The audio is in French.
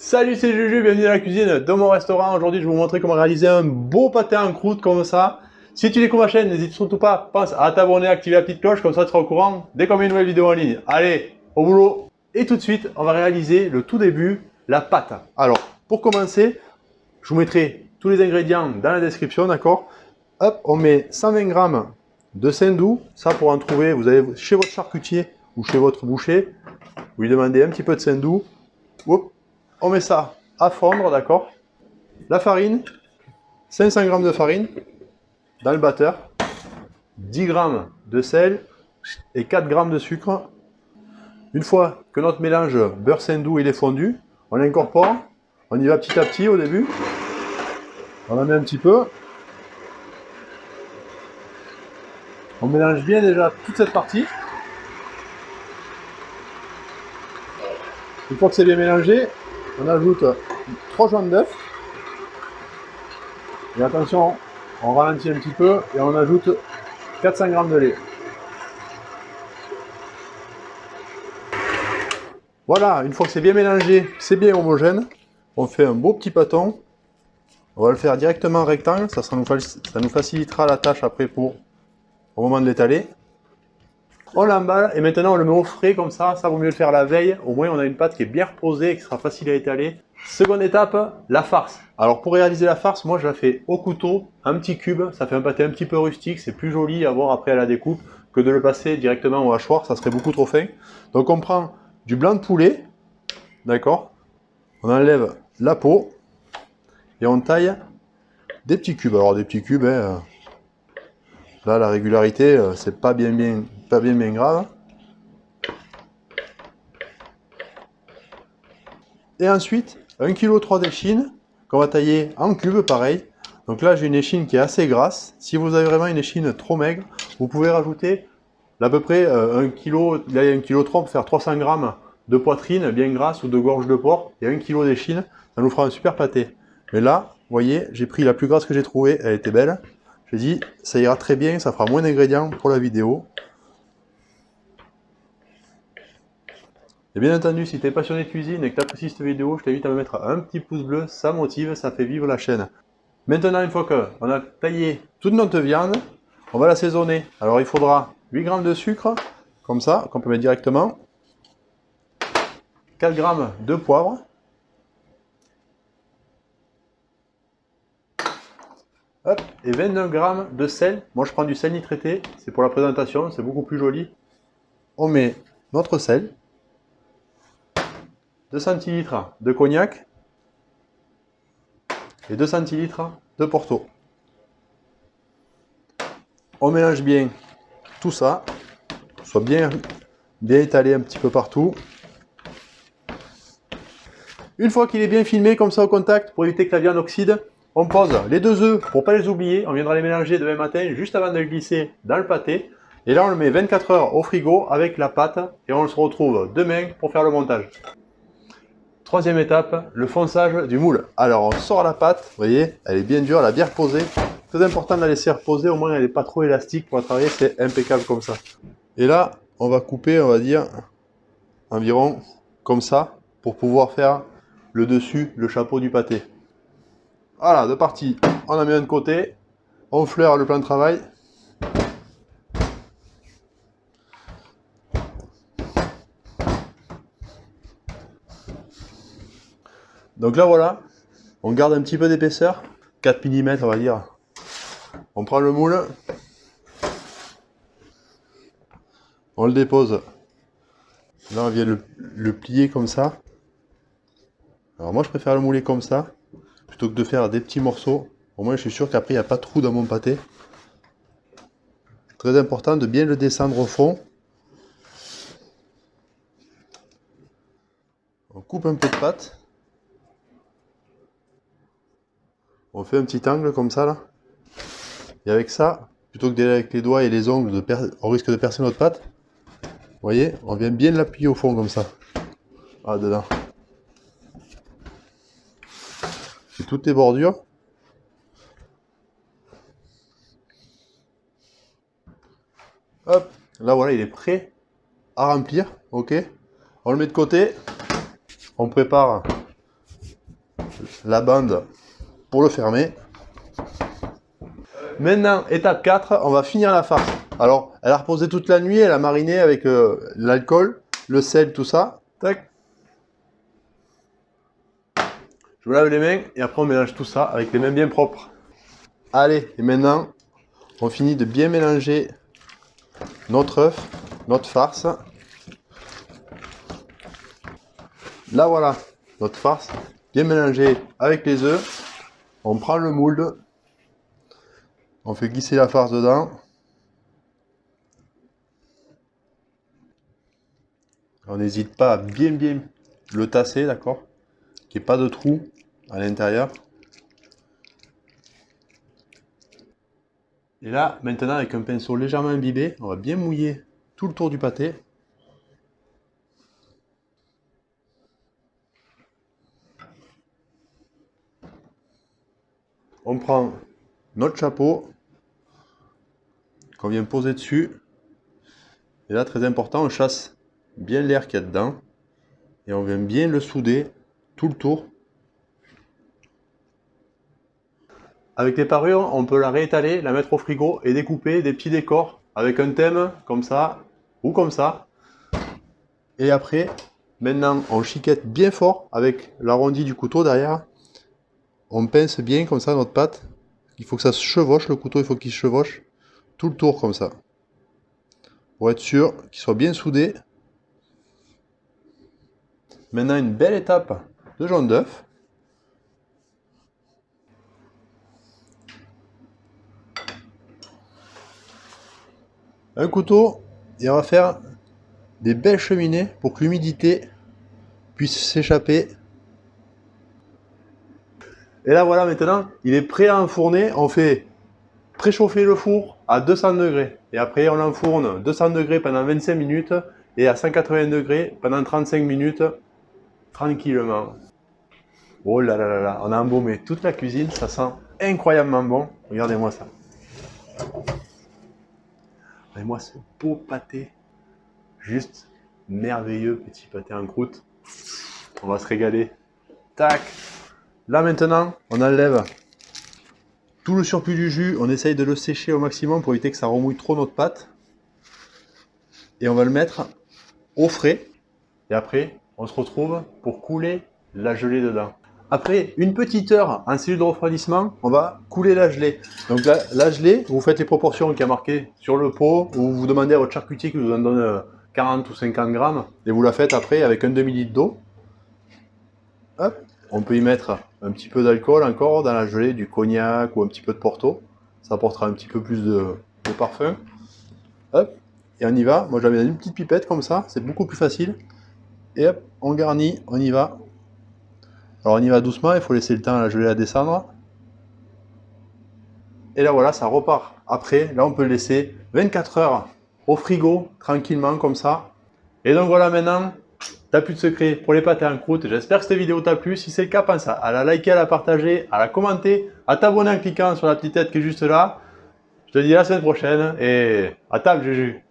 Salut, c'est Juju, bienvenue dans la cuisine de mon restaurant. Aujourd'hui, je vais vous montrer comment réaliser un beau pâté en croûte comme ça. Si tu découvres ma chaîne, n'hésite surtout pas, pense à t'abonner, activer la petite cloche, comme ça tu seras au courant dès qu'on met une nouvelle vidéo en ligne. Allez, au boulot. Et tout de suite, on va réaliser le tout début, la pâte. Alors, pour commencer, je vous mettrai tous les ingrédients dans la description, d'accord? Hop, on met 120 g de saindoux. Ça, pour en trouver, vous allez chez votre charcutier ou chez votre boucher. Vous lui demandez un petit peu de saindoux. Hop. On met ça à fondre, d'accord? La farine, 500 g de farine dans le batteur, 10 g de sel et 4 g de sucre. Une fois que notre mélange beurre saindoux il est fondu, on l'incorpore. On y va petit à petit au début. On en met un petit peu. On mélange bien déjà toute cette partie. Une fois que c'est bien mélangé, on ajoute 3 jaunes d'œufs. Et attention, on ralentit un petit peu et on ajoute 400 g de lait. Voilà, une fois que c'est bien mélangé, c'est bien homogène, on fait un beau petit pâton. On va le faire directement rectangle, ça nous facilitera la tâche après au moment de l'étaler. On l'emballe et maintenant on le met au frais comme ça vaut mieux le faire la veille. Au moins on a une pâte qui est bien reposée et qui sera facile à étaler. Seconde étape, la farce. Alors pour réaliser la farce, moi je la fais au couteau, un petit cube, ça fait un pâté un petit peu rustique, c'est plus joli à voir après à la découpe que de le passer directement au hachoir, ça serait beaucoup trop fin. Donc on prend du blanc de poulet, d'accord? On enlève la peau et on taille des petits cubes. Alors des petits cubes, là la régularité c'est pas bien grave. Et ensuite, 1,3 kg d'échine qu'on va tailler en cubes, pareil. Donc là, j'ai une échine qui est assez grasse. Si vous avez vraiment une échine trop maigre, vous pouvez rajouter à peu près 1 kg, là il y a 1,3 kg pour faire 300 g de poitrine bien grasse ou de gorge de porc. Et 1 kg d'échine, ça nous fera un super pâté. Mais là, vous voyez, j'ai pris la plus grasse que j'ai trouvée, elle était belle. J'ai dit, ça ira très bien, ça fera moins d'ingrédients pour la vidéo. Et bien entendu, si tu es passionné de cuisine et que tu apprécies cette vidéo, je t'invite à me mettre un petit pouce bleu, ça motive, ça fait vivre la chaîne. Maintenant, une fois qu'on a taillé toute notre viande, on va l'assaisonner. Alors il faudra 8 g de sucre, comme ça, qu'on peut mettre directement, 4 g de poivre, hop, et 29 g de sel. Moi je prends du sel nitraité, c'est pour la présentation, c'est beaucoup plus joli. On met notre sel, 2 centilitres de cognac et 2 centilitres de Porto. On mélange bien tout ça, soit bien étalé un petit peu partout. Une fois qu'il est bien filmé comme ça au contact, pour éviter que la viande oxyde, on pose les 2 œufs pour ne pas les oublier. On viendra les mélanger demain matin juste avant de les glisser dans le pâté. Et là on le met 24 heures au frigo avec la pâte et on se retrouve demain pour faire le montage. Troisième étape, le fonçage du moule. Alors on sort la pâte, vous voyez, elle est bien dure, elle a bien reposé. Très important de la laisser reposer, au moins elle n'est pas trop élastique pour travailler, c'est impeccable comme ça. Et là, on va couper, on va dire, environ comme ça, pour pouvoir faire le dessus, le chapeau du pâté. Voilà, de parti, on en met un de côté, on fleure le plan de travail. Donc là voilà, on garde un petit peu d'épaisseur, 4 mm on va dire. On prend le moule, on le dépose. Là on vient le plier comme ça. Alors moi je préfère le mouler comme ça, plutôt que de faire des petits morceaux. Au moins je suis sûr qu'après il n'y a pas de trou dans mon pâté. Très important de bien le descendre au fond. On coupe un peu de pâte. On fait un petit angle comme ça là. Et avec ça, plutôt que d'aller avec les doigts et les ongles, on risque de percer notre pâte. Vous voyez, on vient bien l'appuyer au fond comme ça. Ah, dedans. Et toutes les bordures. Hop, là voilà, il est prêt à remplir. Ok. On le met de côté. On prépare la bande pour le fermer. Maintenant, étape 4, on va finir la farce. Alors, elle a reposé toute la nuit, elle a mariné avec l'alcool, le sel, tout ça. Tac. Je me lave les mains et après on mélange tout ça avec les mains bien propres. Allez, et maintenant, on finit de bien mélanger notre œuf, notre farce. Là voilà, notre farce bien mélangée avec les œufs. On prend le moule, on fait glisser la farce dedans. On n'hésite pas à bien le tasser, d'accord? Qu'il n'y ait pas de trou à l'intérieur. Et là, maintenant, avec un pinceau légèrement imbibé, on va bien mouiller tout le tour du pâté. On prend notre chapeau qu'on vient poser dessus. Et là, très important, on chasse bien l'air qu'il y a dedans. Et on vient bien le souder tout le tour. Avec les parures, on peut la réétaler, la mettre au frigo et découper des petits décors avec un thème comme ça ou comme ça. Et après, maintenant, on chiquette bien fort avec l'arrondi du couteau derrière. On pince bien comme ça notre pâte. Il faut que ça se chevauche, le couteau, il faut qu'il se chevauche tout le tour comme ça. Pour être sûr qu'il soit bien soudé. Maintenant, une belle étape de jaune d'œuf. Un couteau et on va faire des belles cheminées pour que l'humidité puisse s'échapper. Et là voilà, maintenant il est prêt à enfourner. On fait préchauffer le four à 200 degrés et après on enfourne 200 degrés pendant 25 minutes et à 180 degrés pendant 35 minutes tranquillement. Oh là là là là, on a embaumé toute la cuisine, ça sent incroyablement bon. Regardez-moi ça. Regardez-moi ce beau pâté, juste merveilleux petit pâté en croûte. On va se régaler. Tac. Là maintenant, on enlève tout le surplus du jus, on essaye de le sécher au maximum pour éviter que ça remouille trop notre pâte. Et on va le mettre au frais. Et après, on se retrouve pour couler la gelée dedans. Après une petite heure en cellule de refroidissement, on va couler la gelée. Donc la gelée, vous faites les proportions qui a marqué sur le pot, ou vous demandez à votre charcutier qui vous en donne 40 ou 50 grammes, et vous la faites après avec un demi-litre d'eau. Hop, on peut y mettre un petit peu d'alcool encore dans la gelée, du cognac ou un petit peu de porto. Ça apportera un petit peu plus de parfum. Hop, et on y va. Moi j'avais une petite pipette comme ça, c'est beaucoup plus facile. Et hop, on garnit, on y va. Alors on y va doucement, il faut laisser le temps à la gelée à descendre. Et là voilà, ça repart. Après, là on peut le laisser 24 heures au frigo, tranquillement comme ça. Et donc voilà, maintenant, t'as plus de secret pour les pâtés en croûte. J'espère que cette vidéo t'a plu. Si c'est le cas, pense à la liker, à la partager, à la commenter, à t'abonner en cliquant sur la petite tête qui est juste là. Je te dis à la semaine prochaine et à table, Juju.